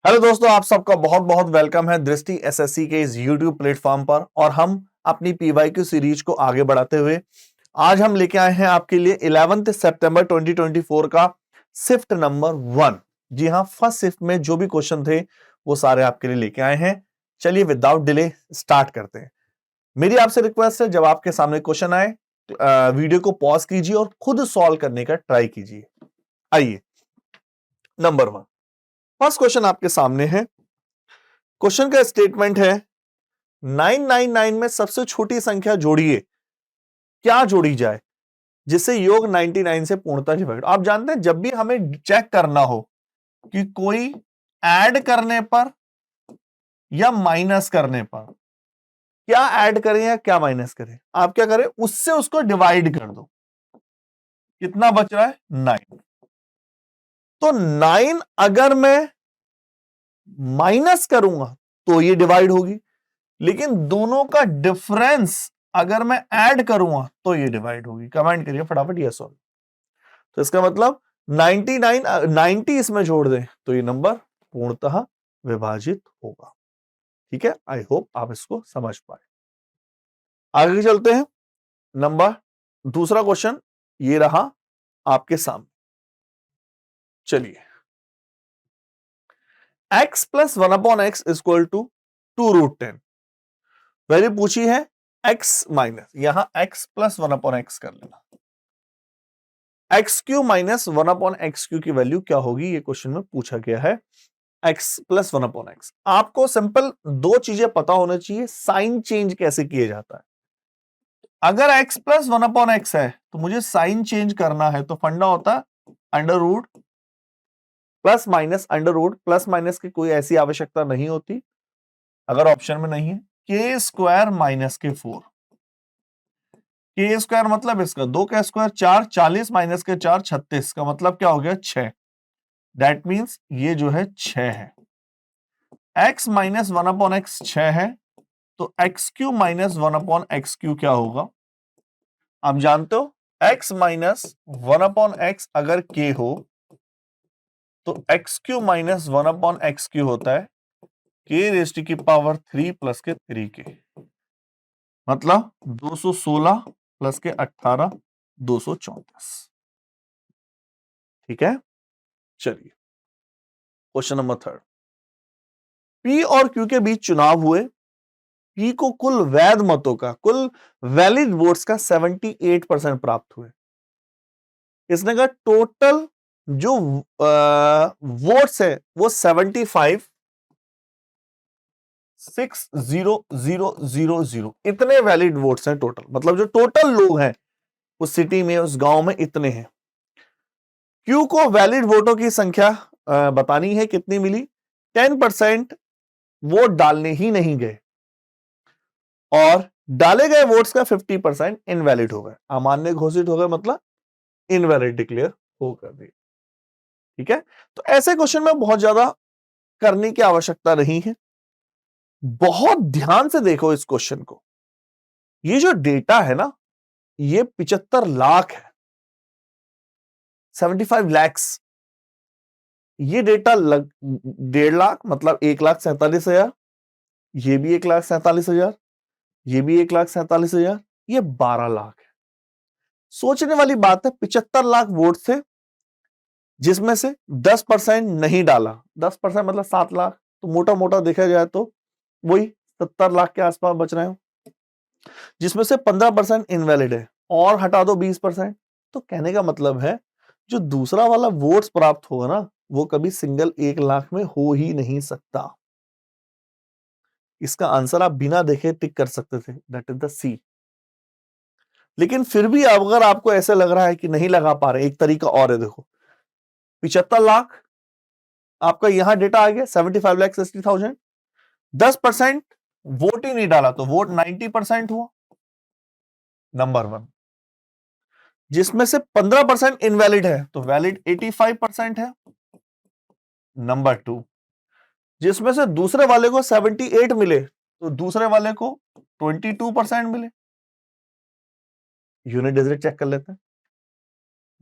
Hello दोस्तों, आप सबका बहुत बहुत वेलकम है दृष्टि एसएससी के इस यूट्यूब प्लेटफॉर्म पर। और हम अपनी पीवाईक्यू सीरीज को आगे बढ़ाते हुए आज हम लेके आए हैं आपके लिए 11 सितंबर 2024 का शिफ्ट नंबर 1। जी हां, फर्स्ट शिफ्ट में जो भी क्वेश्चन थे वो सारे आपके लिए लेके आए हैं। चलिए विदाउट डिले स्टार्ट करते हैं। मेरी आपसे रिक्वेस्ट है, जब आपके सामने क्वेश्चन आए वीडियो को पॉज कीजिए और खुद सॉल्व करने का ट्राई कीजिए। आइए, नंबर 1 फर्स्ट क्वेश्चन आपके सामने है। क्वेश्चन का स्टेटमेंट है 999 में सबसे छोटी संख्या जोड़िए। क्या जोड़ी जाए जिससे योग 99 से पूर्णतः डिवाइड। आप जानते हैं, जब भी हमें चेक करना हो कि कोई ऐड करने पर या माइनस करने पर, क्या ऐड करें या क्या माइनस करें, आप क्या करें, उससे उसको डिवाइड कर दो। कितना बच रहा है? 9। तो 9 अगर मैं माइनस करूंगा तो ये डिवाइड होगी, लेकिन दोनों का डिफरेंस अगर मैं ऐड करूंगा तो ये डिवाइड होगी। कमेंट करिए फटाफट यस और। तो इसका मतलब 99 90 इसमें जोड़ दें तो ये नंबर पूर्णतः विभाजित होगा। ठीक है, आई होप आप इसको समझ पाए। आगे चलते हैं। नंबर दूसरा क्वेश्चन ये रहा आपके सामने। चलिए, x plus 1/x equal to 2√10। Value पूछी है x माइनस, यहां x प्लस 1/x कर लेना। X cube minus 1/x cube की वैल्यू क्या होगी, ये क्वेश्चन में पूछा गया है। x plus 1/x। आपको सिंपल दो चीजें पता होना चाहिए, साइन चेंज कैसे किया जाता है। अगर x प्लस 1/x है तो मुझे साइन चेंज करना है, तो फंडा होता है under root plus minus. Under root plus minus की कोई ऐसी आवश्यकता नहीं होती अगर ऑप्शन में नहीं है। के स्क्वायर माइनस के 4। के स्क्वायर मतलब इसका 2 का स्क्वायर 4, 40 माइनस के 4 36 का मतलब क्या हो गया 6। दैट मीन्स ये जो है 6 है। x माइनस 1/x 6 है, तो x cube minus 1/x Q क्या होगा? आप जानते हो x माइनस 1/x अगर k हो तो x cube minus 1/x Q होता है k रेज़ टू की पावर 3 प्लस के 3k, मतलब 216 प्लस के 18 234। ठीक है, चलिए क्वेश्चन नंबर 3। p और q के बीच चुनाव हुए। p को कुल वैध मतों का, कुल वैलिड वोट्स का 78% प्राप्त हुए। इसने कहा टोटल जो वोट्स है वो 75,60000 इतने वैलिड वोट्स हैं टोटल। मतलब जो टोटल लोग हैं उस सिटी में, उस गांव में, इतने हैं। क्यू को वैलिड वोटों की संख्या बतानी है, कितनी मिली। 10% वोट डालने ही नहीं गए और डाले गए वोट्स का 50% इनवैलिड हो गए, अमान्य घोषित हो गए, मतलब इनवैलिड डिक्लेयर हो गए। ठीक है, तो ऐसे क्वेश्चन में बहुत ज्यादा करने की आवश्यकता नहीं है। बहुत ध्यान से देखो इस क्वेश्चन को। ये जो डेटा है ना, ये 75 लाख है, 75 लैक्स। ये डेटा 1.5 लाख, मतलब 1,47,000। ये भी 1,47,000, ये भी 1,47,000, ये 12 लाख है। सोचने वाली बात है, 75 लाख वोट थे जिसमें से 10% नहीं डाला। 10% मतलब 7 लाख, तो मोटा मोटा देखा जाए तो वही 70 लाख के आसपास बच रहे हो, जिसमें से 15% इनवैलिड है और हटा दो 20%। तो कहने का मतलब है जो दूसरा वाला वोट्स प्राप्त होगा ना, वो कभी सिंगल 1 लाख में हो ही नहीं सकता। इसका आंसर आप बिना देखे टिक कर सकते थे, दैट इज द सी। लेकिन फिर भी अगर आपको ऐसा लग रहा है कि नहीं लगा पा रहे, एक तरीका और है, देखो 75 लाख आपका यहां डेटा आ गया, 75,60,000। 10% वोट ही नहीं डाला तो वोट 90% हुआ, नंबर 1। जिसमें से 15% इनवैलिड है तो वैलिड 85% है, नंबर 2। जिसमें से दूसरे वाले को 78 मिले तो दूसरे वाले को 22% मिले। यूनिट डिजिट चेक कर लेते हैं।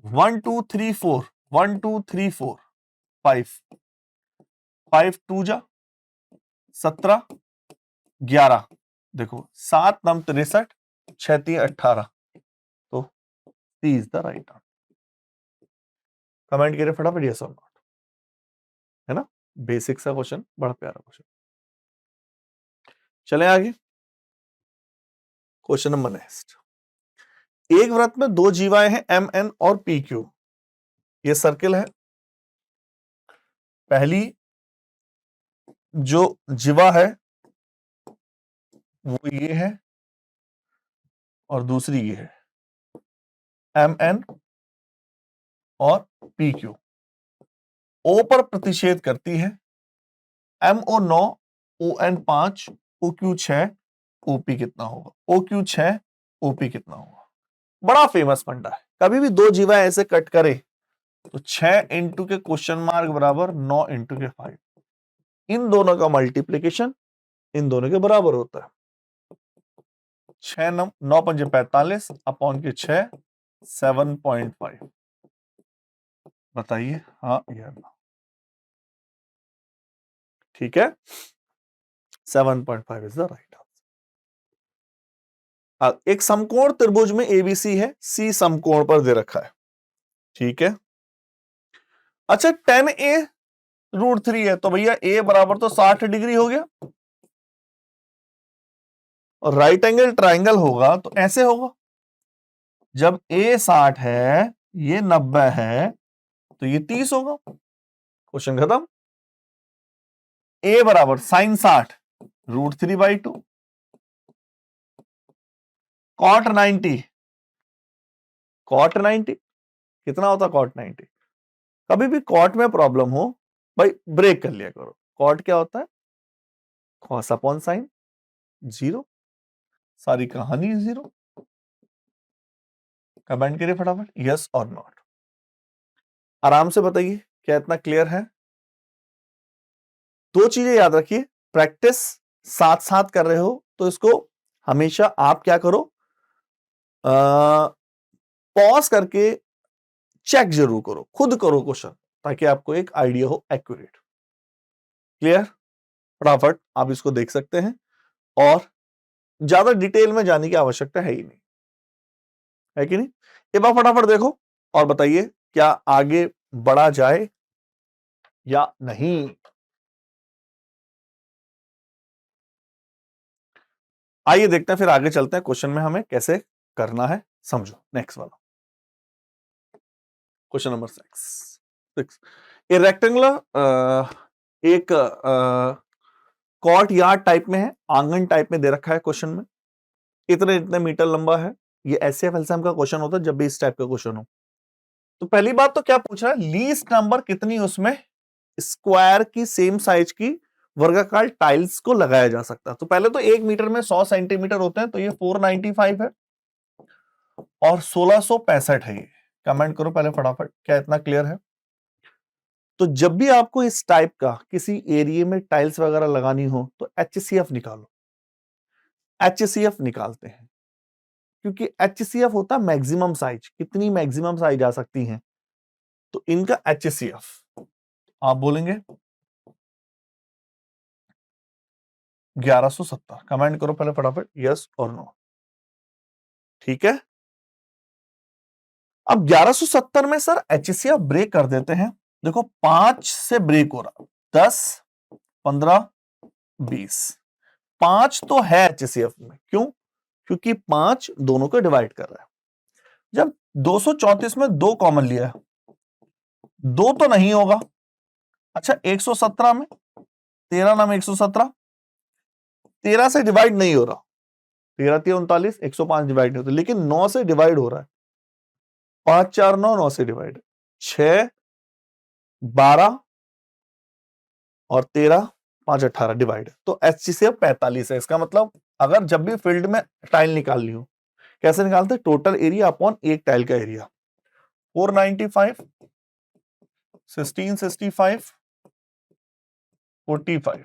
1 2 3 4, 1 2 3 4 5, 5 2 जा 17, 11, देखो 7 9 63, 6 3 18, तो C is the right answer. Comment करिए फटाफट यस और नॉट, है ना, बेसिक सा क्वेश्चन, बड़ा प्यारा क्वेश्चन। चले आगे, क्वेश्चन नंबर नेक्स्ट। एक वृत्त में दो जीवाएं हैं एम एन और पी क्यू, ये सर्किल है। पहली जो जीवा है वो ये है और दूसरी ये है, एम एन और पी क्यू। ओ पर प्रतिषेध करती है, M O 9, O N 5, O Q 6, OP कितना होगा, ओ क्यू 6, ओपी कितना होगा। बड़ा फेमस फंडा है, कभी भी दो जीवा ऐसे कट करे तो 6 इंटू के क्वेश्चन मार्क बराबर 9 इंटू के 5, इन दोनों का मल्टीप्लीकेशन इन दोनों के बराबर होता है। 6 9 पंजे 45 अपॉन के 6 7.5, बताइए हाँ या ना। ठीक है, 7.5 इज द राइट आंसर। एक समकोण त्रिभुज में एबीसी है, सी समकोण पर दे रखा है, ठीक है। अच्छा 10a √3 है, तो भैया a बराबर तो 60 डिग्री हो गया, और राइट एंगल ट्राइंगल होगा तो ऐसे होगा, जब a 60 है, ये 90 है, तो ये 30 होगा। क्वेश्चन खत्म। a बराबर sin 60 √3/2, cot 90, cot 90 कितना होता है cot 90। कभी भी cot में प्रॉब्लम हो भाई ब्रेक कर लिया करो, cot क्या होता है cos अपॉन sin, जीरो, सारी कहानी जीरो। कमेंट करिए फटाफट यस और नॉट, आराम से बताइए क्या इतना क्लियर है। दो चीजें याद रखिए, प्रैक्टिस साथ साथ कर रहे हो तो इसको हमेशा आप क्या करो, पॉज करके चेक जरूर करो, खुद करो क्वेश्चन, ताकि आपको एक आइडिया हो एक्यूरेट। क्लियर, फटाफट आप इसको देख सकते हैं, और ज्यादा डिटेल में जाने की आवश्यकता है ही नहीं, है कि नहीं। एक बार फटाफट देखो और बताइए क्या आगे बढ़ा जाए या नहीं। आइए देखते हैं, फिर आगे चलते हैं क्वेश्चन में हमें कैसे करना है, समझो नेक्स्ट वाला क्वेश्चन नंबर 6। ए रेक्टेंगुलर एक कॉर्ट यार्ड टाइप में है, आंगन टाइप में दे रखा है क्वेश्चन में, इतने इतने मीटर लंबा है। ये एसएफ एलसीएम का क्वेश्चन होता है जब भी इस टाइप का क्वेश्चन हो। तो पहली बात तो क्या पूछ रहा है, लीस्ट नंबर कितनी उसमें स्क्वायर की सेम साइज की वर्गाकार टाइल्स को लगाया जा सकता है। तो पहले तो 1 मीटर में 100 सेंटीमीटर होते हैं, तो ये 495 है और 1665 है। ये कमेंट करो पहले फटाफट, क्या इतना क्लियर है। तो जब भी आपको इस टाइप का किसी एरिया में टाइल्स वगैरह लगानी हो तो एचसीएफ निकालो, एचसीएफ निकालते हैं, क्योंकि एचसीएफ होता है मैक्सिमम साइज, कितनी मैक्सिमम साइज आ सकती है, तो इनका एचसीएफ आप बोलेंगे 1170। कमेंट करो पहले फटाफट यस और नो, ठीक है। अब 1170 में सर एचसीएफ ब्रेक कर देते हैं, देखो 5 से ब्रेक हो रहा, 10 15 20, 5 तो है एचसीएफ में, क्यों, क्योंकि 5 दोनों को डिवाइड कर रहा है। जब 234 में 2 कॉमन लिया है, 2 तो नहीं होगा। अच्छा 117 में 13 नाम 117, 13 से डिवाइड नहीं हो रहा, 13 3 39, 105 डिवाइड नहीं होता, लेकिन 9 से डिवाइड हो रहा है, 5 4 9, 9 से डिवाइड, 6 12 और 13 5 18 डिवाइड, तो एचसीएफ 45 है। इसका मतलब अगर जब भी फील्ड में टाइल निकालनी हो, कैसे निकालते, टोटल एरिया अपॉन एक टाइल का एरिया, 495 1665 45,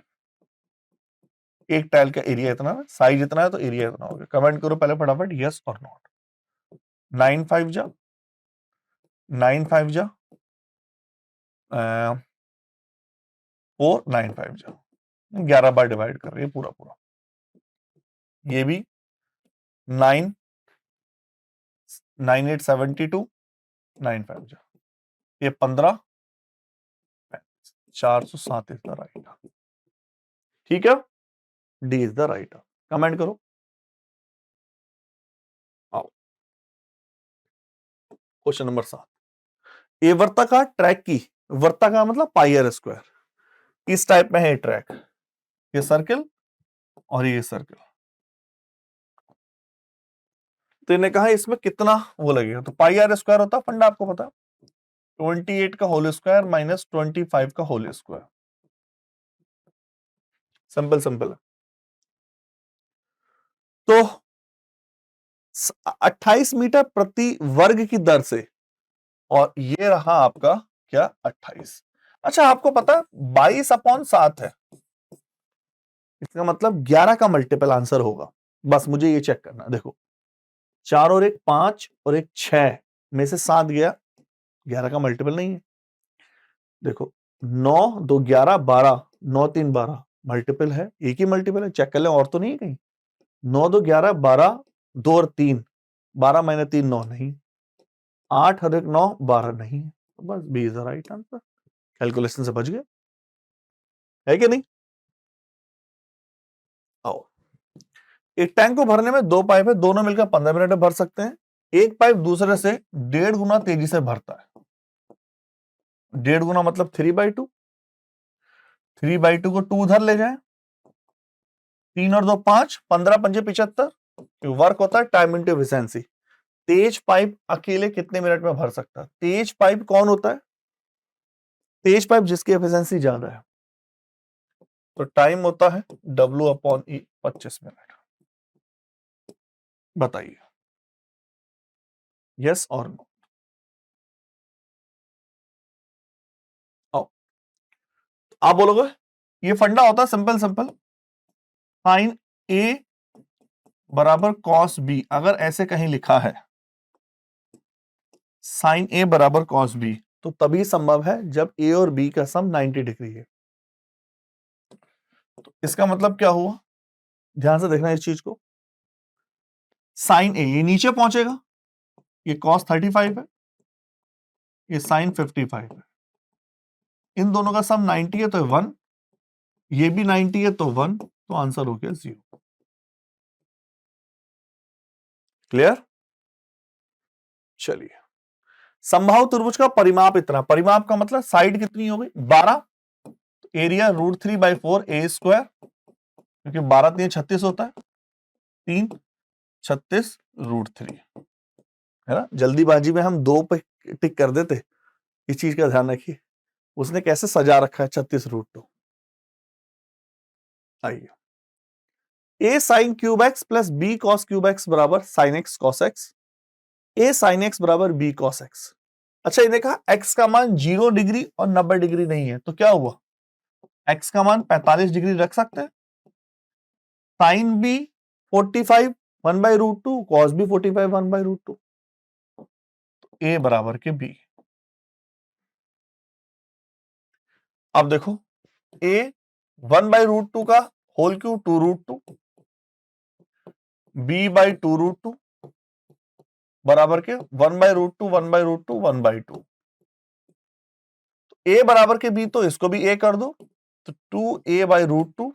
एक टाइल का एरिया इतना है, साइज इतना है तो एरिया इतना होगा। कमेंट करो पहले फटाफट यस और नॉट। 9 5 जा 9 5 जा 495 जा 11 बार डिवाइड कर रही है पूरा पूरा, ये भी 9 9872 95 जा, ये 15 437 इज द राइट। ठीक है, D is the right. Comment करो। आओ क्वेश्चन नंबर 7, ए वर्ताकार ट्रैक की, वर्ताकार मतलब पाई आर स्क्वायर, किस टाइप में है ट्रैक, ये सर्कल और ये सर्कल। तो इन्हें कहा इसमें कितना वो लगेगा, तो पाई आर स्क्वायर होता फंडा आपको पता, 28 का होल स्क्वायर माइनस 25 का होल स्क्वायर, सिंपल सिंपल है। तो 28 मीटर प्रति वर्ग की दर से, और ये रहा आपका क्या 28। अच्छा आपको पता 22/7 है, इसका मतलब 11 का मल्टीपल आंसर होगा, बस मुझे ये चेक करना। देखो 4 और 1 5 और 1 6 में से 7 गया, 11 का मल्टीपल नहीं है। देखो 9 2 11 12 9 3 12 मल्टीपल है, एक ही मल्टीपल है, चेक कर ले और तो नहीं है कहीं। 9 2 11 12 2 और 3 12 माइनस 3 9 नहीं, 8 और 1 9 12 नहीं है, तो बस B is the right answer. Calculation से बच गए, है कि नहीं। आओ, एक टैंक को भरने में 2 पाइप है, दोनों मिलकर 15 मिनट में भर सकते हैं। एक पाइप दूसरे से 1.5 गुना तेजी से भरता है, 1.5 गुना मतलब 3/2, 3/2 को 2 उधर ले जाए, 3 और 2 5, 15 पंजे 75, वर्क होता है टाइम इंटू एफिशिएंसी। तेज पाइप अकेले कितने मिनट में भर सकता है, तेज पाइप कौन होता है, तेज पाइप जिसकी एफिशिएंसी ज्यादा है, तो टाइम होता है W/E 25 मिनट। बताइए यस और नो। आप बोलोगे ये फंडा होता है सिंपल सिंपल, साइन ए बराबर कॉस बी, अगर ऐसे कहीं लिखा है साइन ए बराबर कॉस बी, तो तभी संभव है जब ए और बी का सम 90 डिग्री है। तो इसका मतलब क्या हुआ, ध्यान से देखना इस चीज को, साइन ए ये नीचे पहुंचेगा, ये कॉस 35 है, ये साइन 55 है, इन दोनों का सम 90 है तो 1, ये भी 90 है तो 1, तो आंसर हो गया 0। क्लियर। चलिए, संभाव त्रिभुज का परिमाप इतना, परिमाप का मतलब साइड कितनी हो गई 12, एरिया √3/4 ए स्क्वायर, क्योंकि 12 3 36 होता है, 3 36 √3 है ना। जल्दीबाजी में हम 2 पे टिक कर देते, इस चीज का ध्यान रखिए, उसने कैसे सजा रखा है 36√2। आइए, A sine cube x plus B cos cube x बराबर sine x cos x, A sine x बराबर बी कॉस एक्स। अच्छा इन्हें कहा एक्स का मान 0 डिग्री और 90 डिग्री नहीं है, तो क्या हुआ, एक्स का मान 45 डिग्री रख सकते हैं, साइन बी 45 1/√2, कॉस बी 45 1/√2, ए बराबर के बी। अब देखो ए 1/√2 का होल क्यूब 2√2, b/2√2 बराबर के 1/√2 1/√2 1/2, ए बराबर के बी, तो इसको भी ए कर दो, तो 2a/√2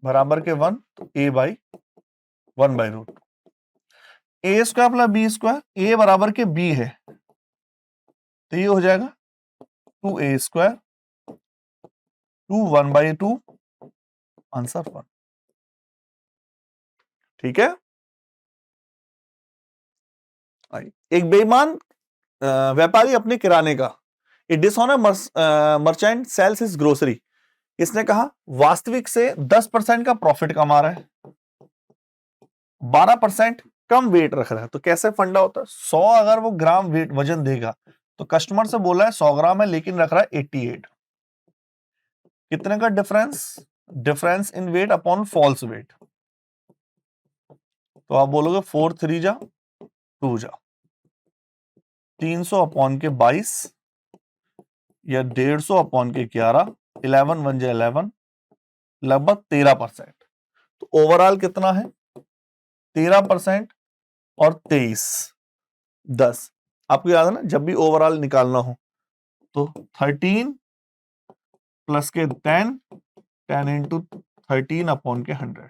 बराबर के 1, तो a/1/√2, ए स्क्वायर प्लस बी स्क्वायर, ए बराबर के बी है तो ये हो जाएगा 2a स्क्वायर 2 1/2, आंसर 1। ठीक है। एक बेईमान व्यापारी अपने किराने का, a dishonour merchant sells his grocery, इसने कहा वास्तविक से 10% का प्रॉफिट कमा रहा है, 12% कम वेट रख रहा है, तो कैसे फंडा होता है, 100 अगर वो ग्राम वेट वजन देगा, तो कस्टमर से बोला है 100 ग्राम है लेकिन रख रहा है 88, कितने का difference, difference in weight upon false weight, तो आप बोलोगे 4 3 जा 2 जा 300 अपॉन के 22 या 150 अपॉन के 11 11 1 11, लगभग 13%। तो ओवरऑल कितना है? 13% और 23, 10। आपको याद है ना, जब भी ओवरऑल निकालना हो तो 13 प्लस के 10, 10 इंटू 13 अपॉन के 100,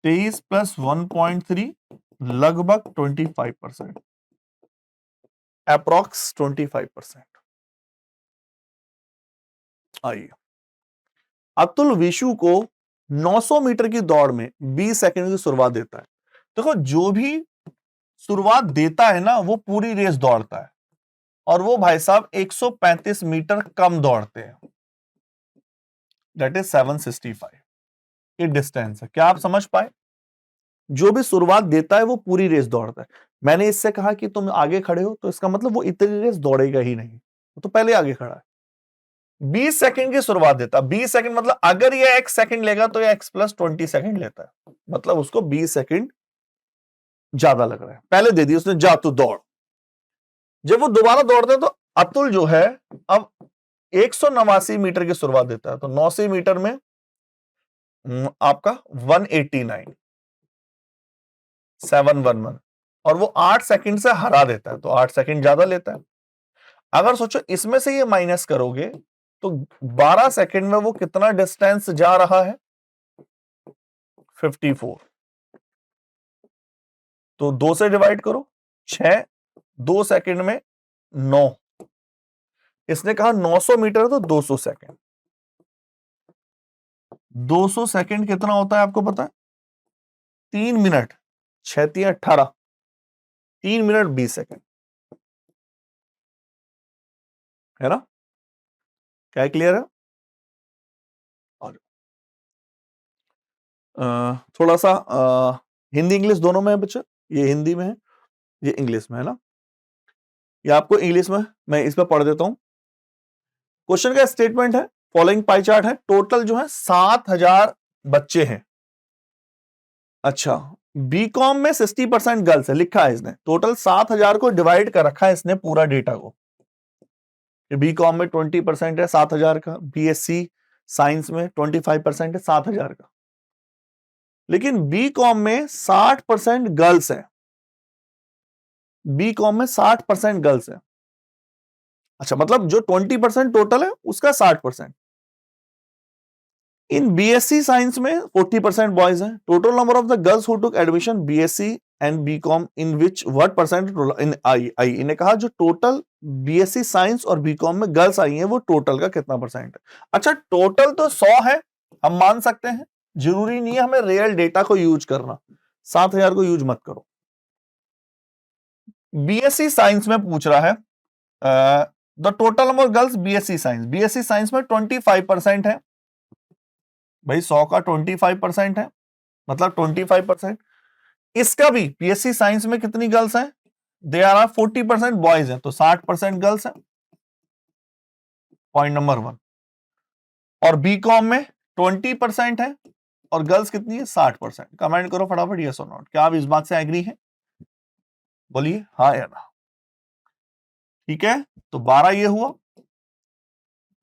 23 प्लस 1.3, लगभग 25%, अप्रॉक्स 25%। आइए, अतुल विशु को 900 मीटर की दौड़ में 20 सेकंड की शुरुआत देता है। देखो, जो भी शुरुआत देता है ना, वो पूरी रेस दौड़ता है, और वो भाई साहब 135 मीटर कम दौड़ते हैं, दैट इज 765। ये डिस्टेंस है। क्या आप समझ पाए? जो भी शुरुआत देता है वो पूरी रेस दौड़ता है। मैंने इससे कहा कि तुम आगे खड़े हो, तो इसका मतलब वो इतनी रेस दौड़ेगा ही नहीं, वो तो पहले आगे खड़ा है। 20 सेकंड की शुरुआत देता, 20 सेकंड मतलब अगर ये x सेकंड लेगा तो ये x प्लस 20 सेकंड लेता है, मतलब उसको 20 सेकंड ज्यादा लग रहा है। पहले दे दी उसने, जा तू दौड़। जब वो दोबारा दौड़ते हैं तो अतुल जो है अब 189 मीटर की शुरुआत देता है, तो 89 मीटर में आपका 189, 711, और वो 8 सेकंड से हरा देता है, तो 8 सेकंड ज्यादा लेता है। अगर सोचो इसमें से ये माइनस करोगे तो 12 सेकंड में वो कितना डिस्टेंस जा रहा है? 54। तो 2 से डिवाइड करो, 6, 2 सेकंड में 9। इसने कहा 900 मीटर तो 200 सेकंड। 200 सेकंड कितना होता है आपको पता है? 3 मिनट, 6 3 18, 3 मिनट 20 सेकंड, है ना? क्या क्लियर है? और थोड़ा सा हिंदी इंग्लिश दोनों में है बच्चे, ये हिंदी में है, ये इंग्लिश में है ना। ये आपको इंग्लिश में मैं इस पर पढ़ देता हूं। क्वेश्चन का स्टेटमेंट है, फॉलोइंग पाई चार्ट है, टोटल जो है 7000 बच्चे हैं। अच्छा, बीकॉम में 60% गर्ल्स है, लिखा है इसने। टोटल 7000 को डिवाइड कर रखा है इसने पूरा डेटा को। बीकॉम में 20% है 7000 का, बीएससी साइंस में 25% है 7000 का, लेकिन बीकॉम में 60% गर्ल्स है। बीकॉम में 60% गर्ल्स है। अच्छा, मतलब जो 20% टोटल है उसका 60%। इन बीएससी साइंस में 40% बॉयज हैं। Total number of the girls who took admission BSc and BCom in which what percent in आई। इन्हें कहा जो टोटल बीएससी साइंस और बीकॉम में गर्ल्स आई हैं वो टोटल का कितना परसेंट है। अच्छा, टोटल तो 100 है, हम मान सकते हैं, जरूरी नहीं है हमें रियल डेटा को यूज करना। 7000 को यूज मत करो। बीएससी साइंस में पूछ रहा है the total number girls BSc science. BSc science में 25% है भाई, 100 का 25% है, मतलब 25%। इसका भी बीएससी साइंस में कितनी गर्ल्स हैं? दे आर 40% बॉयज हैं, तो 60% गर्ल्स हैं, पॉइंट नंबर 1। और बीकॉम में 20% है और गर्ल्स कितनी है? 60%। कमेंट करो फटाफट यस और नॉट। क्या आप इस बात से एग्री हैं? बोलिए हाँ या ना। ठीक है, तो 12 ये हुआ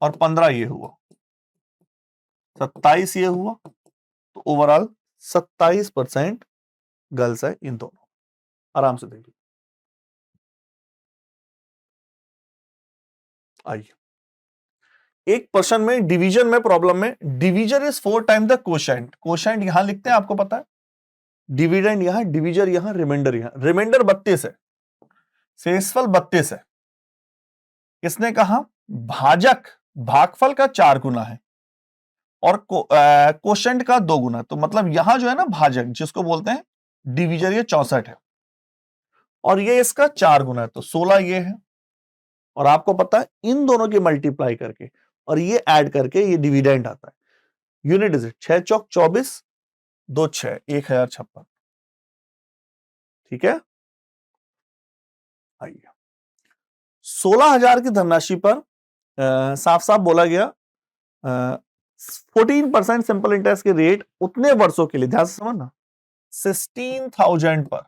और 15 ये हुआ, 27 ये हुआ, तो ओवरऑल 27% गर्ल्स है इन दोनों। आराम से देखिए। आइए, एक क्वेश्चन में डिवीजन में प्रॉब्लम में, division is 4 time the quotient. Quotient यहां लिखते हैं, आपको पता है, डिविडेंड यहां, डिविजर यहां, रिमाइंडर यहां। रिमाइंडर 32 है, शेषफल 32 है। इसने कहा भाजक भागफल का 4 गुना है और कोशेंट का 2 गुना। तो मतलब यहां जो है ना भाजक, जिसको बोलते हैं डिविजर, ये 64 है और ये इसका 4 गुना है, तो 16 ये है। और आपको पता है इन दोनों की मल्टीप्लाई करके और ये ऐड करके ये डिविडेंड आता है। यूनिट डिजिट 6 चौक 24, 2 6, 1056। ठीक है, आइए। 16,000 की धनराशि पर साफ साफ बोला गया 14% सिंपल इंटरेस्ट के रेट उतने वर्षों के लिए, ध्यान से समझना, 16,000 पर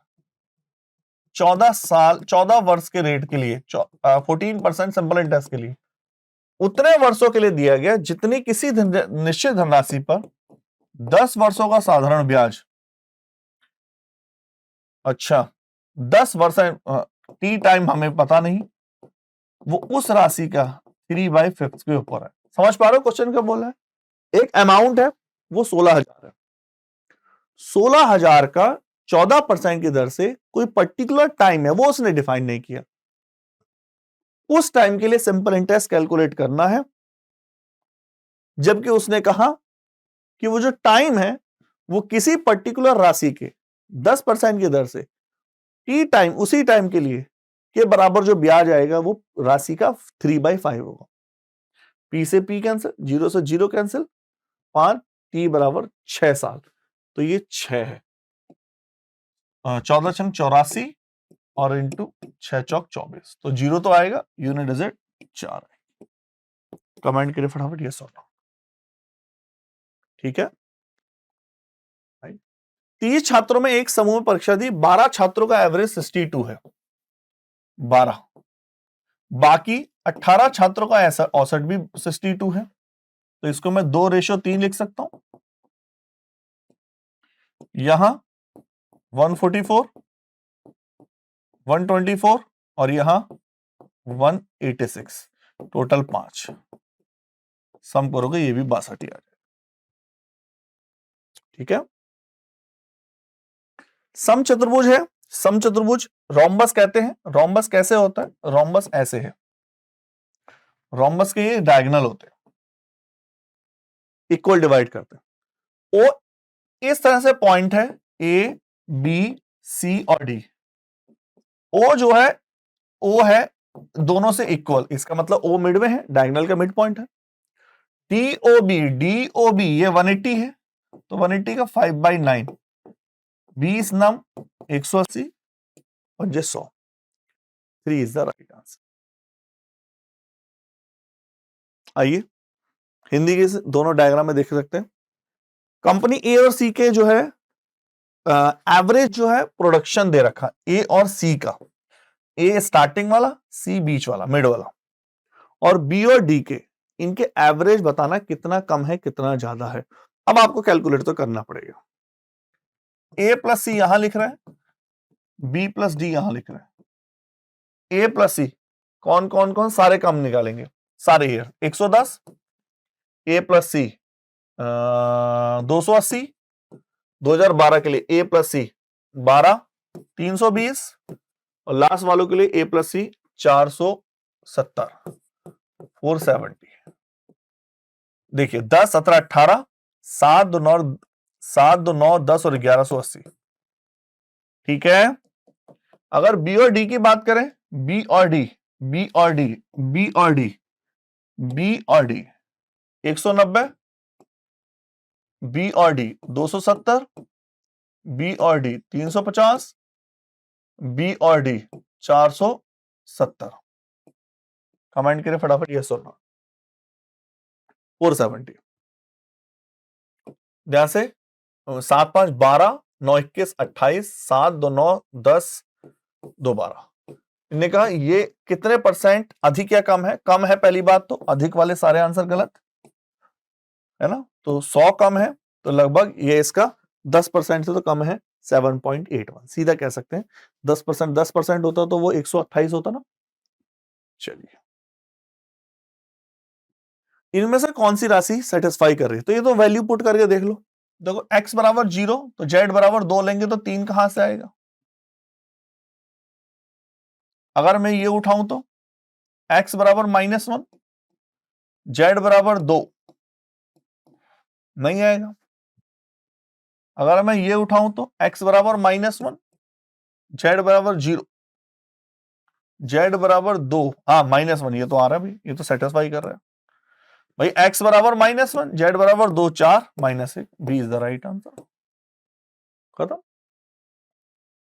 14 साल, 14 वर्ष के रेट के लिए 14% सिंपल इंटरेस्ट के लिए उतने वर्षों के लिए दिया गया जितनी किसी निश्चित धनराशि पर 10 वर्षों का साधारण ब्याज, अच्छा 10 वर्ष टी टाइम हमें पता नहीं, वो उस राशि का 3/5 के ऊपर है। समझ पा रहे हो क्वेश्चन क्या बोला है? एक अमाउंट है वो 16,000 है, 16,000 का 14% की दर से कोई पर्टिकुलर टाइम है वो उसने डिफाइन नहीं किया, उस टाइम के लिए सिंपल इंटरेस्ट कैलकुलेट करना है, जबकि उसने कहा कि वो जो टाइम है वो किसी पर्टिकुलर राशि के 10% की दर से टी टाइम, उसी टाइम के लिए के बराबर जो ब्याज आएगा वो राशि का 3/5 होगा। पी से पी कैंसिल, 0 से 0 कैंसिल, 5 टी बराबर 6 साल, तो ये 6 है। 14 छंग 84 और इंटू 6 चौक 24, तो 0 तो आएगा, यूनिट डिजिट 4 है। कमेंट करिए फटाफट यस और नो। ठीक है, 30 छात्रों में एक समूह में परीक्षा दी, 12 छात्रों का एवरेज 62 है, 12, बाकी 18 छात्रों का ऐसा औसत भी 62 है, तो इसको मैं 2:3 लिख सकता हूं। यहां 144, 124 और यहां 186, टोटल 5, सम करोगे ये भी 62 आ जाएगा। ठीक है, सम चतुर्भुज है, सम चतुर्भुज रोम्बस कहते हैं। रोम्बस कैसे होता है? रोम्बस ऐसे है, रोम्बस के ये डायगोनल होते हैं, इक्वल डिवाइड करते हैं। ओ इस तरह से पॉइंट है ए बी सी और डी, ओ जो है ओ है दोनों से इक्वल, इसका मतलब ओ मिड में है, डायगोनल का मिड पॉइंट है। डी ओ बी ये 180 है, तो 180 का 5/9, 20 नम 180 और जे 100, 3 इज द राइट आंसर। आइए हिंदी के दोनों डायग्राम में देख सकते हैं। कंपनी ए और सी के जो है एवरेज जो है प्रोडक्शन दे रखा ए और सी का, ए स्टार्टिंग वाला, सी बीच वाला, मिड वाला, और बी और डी के इनके एवरेज बताना कितना कम है कितना ज्यादा है। अब आपको कैलकुलेट तो करना पड़ेगा। ए प्लस सी यहां लिख रहे हैं, बी प्लस डी यहां लिख रहे हैं, ए प्लस सी कौन कौन कौन सारे कम निकालेंगे, सारे ईयर 110, ए प्लस सी 280, 2012 के लिए ए प्लस सी 12, 320 और लास्ट वालों के लिए ए प्लस सी 470, 470। देखिए 10, 17, 18, 7, 2, 9, 7, 2, 9, 10 और 1180। ठीक है, अगर बी और डी की बात करें, बी और डी, बी और डी, बी और डी, बी और डी 190, बी और डी 270, बी और डी 350, बी और डी 470। कमेंट करें फटाफट यस और नो। 470। ध्यान से 7, 5, 12, 9, 21, 28, 7, 2, 9, 10, 2, 12। इन्होंने कहा ये कितने परसेंट अधिक या कम है? कम है, पहली बात तो अधिक वाले सारे आंसर गलत है ना, तो 100 कम है, तो लगभग ये इसका 10% से तो कम है, 7.81, सीधा कह सकते हैं 10%, 10% होता तो वो 128 होता ना। चलिए, इनमें से कौन सी राशि सेटिस्फाई कर रही है? तो ये तो वैल्यू पुट करके देख लो। देखो x बराबर 0, तो z बराबर 2 लेंगे तो 3 कहां से आएगा? अगर मैं ये उठाऊं तो x बराबर -1, z बराबर 2 नहीं आएगा। अगर मैं ये उठाऊं तो x बराबर -1, z बराबर 0, z बराबर 2, हाँ -1, ये तो आ रहा है भाई, ये तो सेटिस्फाई कर रहा है भाई। x बराबर -1, z बराबर 2, 4, -1, B is the right answer. खत्म।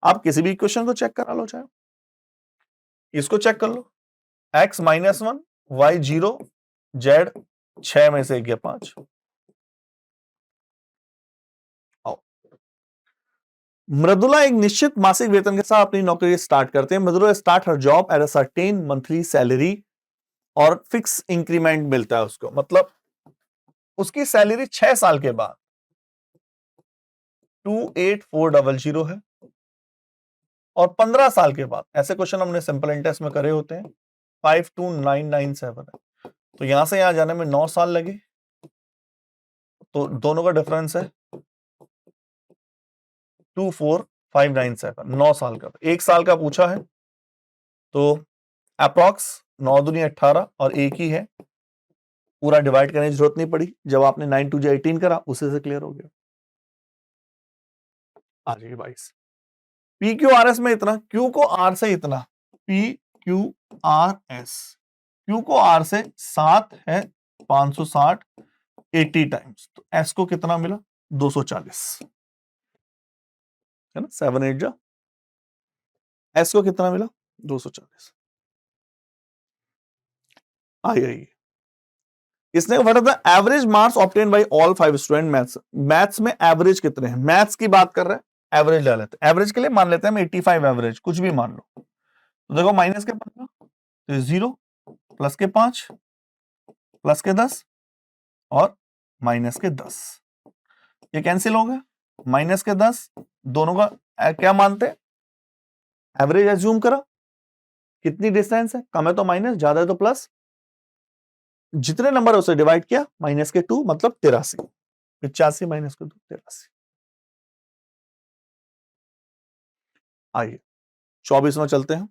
आप किसी भी इक्वेशन को चेक करा लो, चाहे इसको चेक कर लो, x -1, y 0, z 6 में से 1 या 5। मृदुला एक निश्चित मासिक वेतन के साथ अपनी नौकरी स्टार्ट करते हैं। Mridula start her job at a certain monthly salary और फिक्स इंक्रीमेंट मिलता है उसको, मतलब उसकी सैलरी 6 साल के बाद 28400 है और 15 साल के बाद, ऐसे क्वेश्चन हमने सिंपल इंटरेस्ट में करे होते हैं, 52997 है। तो यहां से यहां जाने में 9 साल लगे, तो दोनों का डिफरेंस है 24597, 9 साल का। 1 साल का पूछा है तो अप्रॉक्स 9 दूनी 18 और एक ही है, पूरा डिवाइड करने की जरूरत नहीं पड़ी, जब आपने 9 2 18 करा उसी से क्लियर हो गया। आ जाइए 22। पी क्यू आर एस में इतना, क्यू को आर से इतना, P Q R S, Q को आर से 7 है 560 80 टाइम्स, तो एस को कितना मिला 240 है ना, 7 8 जा, एस को कितना मिला 240। आई इसने what are the average marks obtain by all 5 student maths, maths में एवरेज कितने हैं, मैथ्स की बात कर रहे हैं, एवरेज ले लेते हैं, एवरेज के लिए मान लेते हैं हम 85 एवरेज, कुछ भी मान लो। तो देखो माइनस के 15 तो 0, प्लस के 5, प्लस के 10 और माइनस के 10, ये कैंसिल हो गया, माइनस के 10 दोनों का क्या मानते हैं, एवरेज एज्यूम करा, कितनी डिस्टेंस है, कम है तो माइनस, ज्यादा है तो प्लस, जितने नंबर है उसे डिवाइड किया, माइनस के 2 मतलब 83, 85 माइनस के 2 83। आइए 24 में चलते हैं।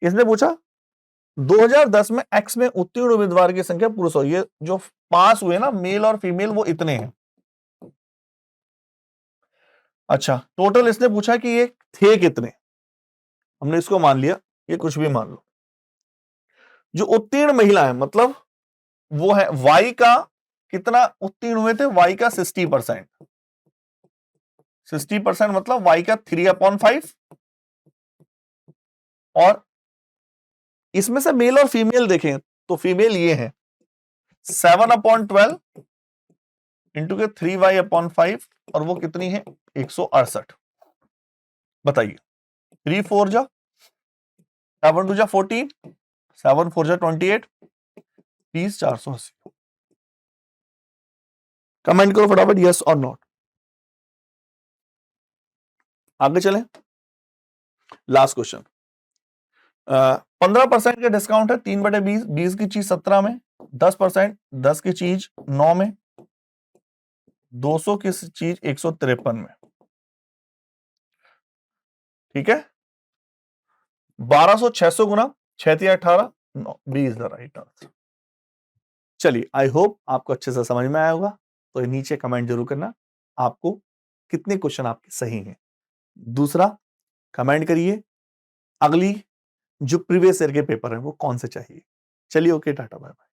इसने पूछा 2010 में एक्स में उत्तीर्ण उम्मीदवार की संख्या पुरुष हो, ये जो पास हुए ना मेल और फीमेल वो इतने हैं। अच्छा टोटल इसने पूछा कि ये थे कितने, हमने इसको मान लिया, ये कुछ भी मान लो। जो उत्तीर्ण महिला है मतलब वो है वाई का, कितना उत्तीर्ण हुए थे, वाई का 60%, 60% मतलब वाई का 3/5, और इसमें से मेल और फीमेल देखें तो फीमेल ये है 7/12 इंटू के 3y/5, और वो कितनी है 168। बताइए 3 4 जा 7 2 जा 14, 7 4 जा 28, 30 480। कमेंट करो फटाफट यस और नॉट। आगे चलें, लास्ट क्वेश्चन। 15% का डिस्काउंट है 3/20, 20 की चीज 17 में, 10%, 10 की चीज 9 में, 200 की चीज 153 में, ठीक है। 1200 600 गुना 6 18 20 द राइट आंसर। चलिए आई होप आपको अच्छे से समझ में आया होगा, तो नीचे कमेंट जरूर करना आपको कितने क्वेश्चन आपके सही हैं। दूसरा कमेंट करिए अगली जो प्रीवियस ईयर के पेपर हैं वो कौन से चाहिए। चलिए ओके टाटा बाय बाय।